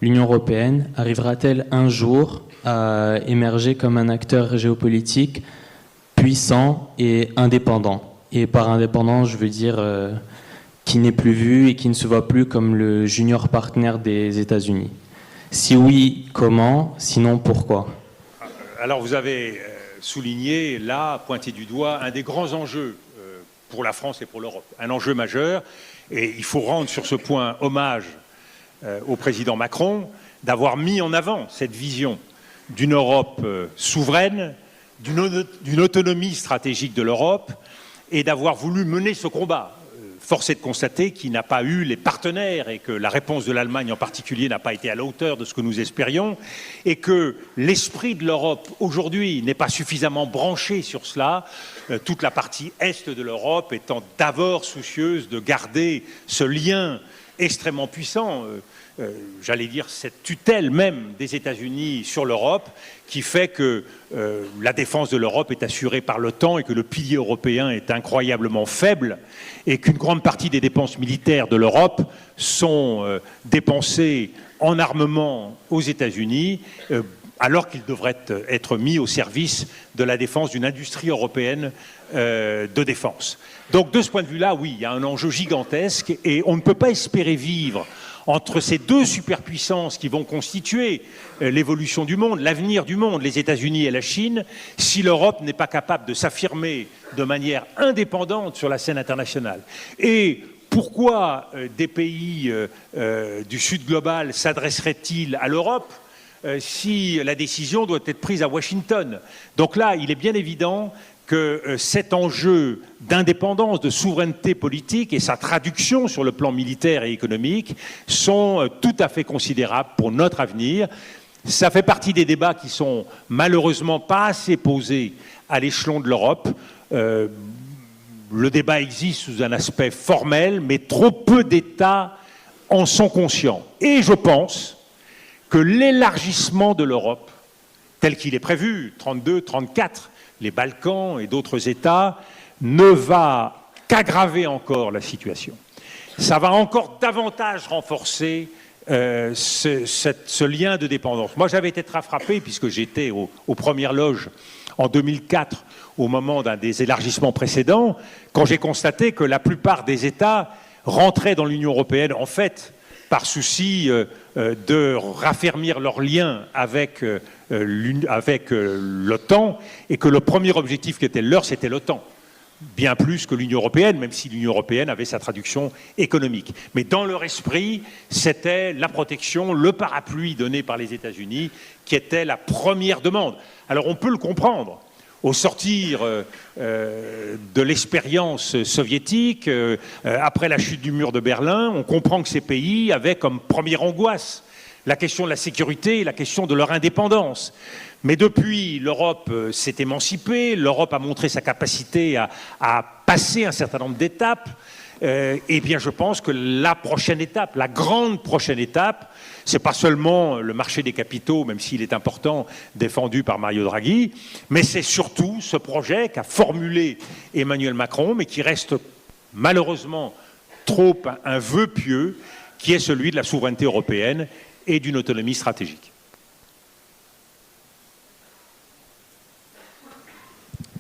l'Union européenne arrivera-t-elle un jour à émerger comme un acteur géopolitique puissant et indépendant? Et par indépendant, je veux dire qui n'est plus vu et qui ne se voit plus comme le junior partenaire des États-Unis. Si oui, comment? Sinon, pourquoi? Alors vous avez souligné, là, pointé du doigt, un des grands enjeux pour la France et pour l'Europe. Un enjeu majeur, et il faut rendre sur ce point hommage au président Macron d'avoir mis en avant cette vision d'une Europe souveraine, d'une autonomie stratégique de l'Europe, et d'avoir voulu mener ce combat. Force est de constater qu'il n'a pas eu les partenaires et que la réponse de l'Allemagne en particulier n'a pas été à la hauteur de ce que nous espérions et que l'esprit de l'Europe aujourd'hui n'est pas suffisamment branché sur cela, toute la partie est de l'Europe étant d'abord soucieuse de garder ce lien extrêmement puissant, j'allais dire cette tutelle même des États-Unis sur l'Europe, qui fait que la défense de l'Europe est assurée par l'OTAN et que le pilier européen est incroyablement faible et qu'une grande partie des dépenses militaires de l'Europe sont dépensées en armement aux États-Unis, alors qu'ils devraient être mis au service de la défense d'une industrie européenne de défense. Donc de ce point de vue-là, oui, il y a un enjeu gigantesque et on ne peut pas espérer vivre entre ces deux superpuissances qui vont constituer l'évolution du monde, l'avenir du monde, les États-Unis et la Chine, si l'Europe n'est pas capable de s'affirmer de manière indépendante sur la scène internationale. Et pourquoi des pays du Sud global s'adresseraient-ils à l'Europe si la décision doit être prise à Washington? Donc là, il est bien évident que cet enjeu d'indépendance, de souveraineté politique et sa traduction sur le plan militaire et économique sont tout à fait considérables pour notre avenir. Ça fait partie des débats qui sont malheureusement pas assez posés à l'échelon de l'Europe. Le débat existe sous un aspect formel, mais trop peu d'États en sont conscients. Et je pense que l'élargissement de l'Europe, tel qu'il est prévu, 32, 34, les Balkans et d'autres États, ne va qu'aggraver encore la situation. Ça va encore davantage renforcer ce lien de dépendance. Moi, j'avais été très frappé, puisque j'étais aux premières loges en 2004, au moment d'un des élargissements précédents, quand j'ai constaté que la plupart des États rentraient dans l'Union européenne, en fait, par souci de raffermir leurs liens avec l'OTAN, et que le premier objectif qui était le leur, c'était l'OTAN, bien plus que l'Union européenne, même si l'Union européenne avait sa traduction économique. Mais dans leur esprit, c'était la protection, le parapluie donné par les États-Unis, qui était la première demande. Alors on peut le comprendre. Au sortir de l'expérience soviétique, après la chute du mur de Berlin, on comprend que ces pays avaient comme première angoisse la question de la sécurité et la question de leur indépendance. Mais depuis, l'Europe s'est émancipée, l'Europe a montré sa capacité à passer un certain nombre d'étapes. Eh bien, je pense que la prochaine étape, la grande prochaine étape, c'est pas seulement le marché des capitaux, même s'il est important, défendu par Mario Draghi, mais c'est surtout ce projet qu'a formulé Emmanuel Macron, mais qui reste malheureusement trop un vœu pieux, qui est celui de la souveraineté européenne et d'une autonomie stratégique.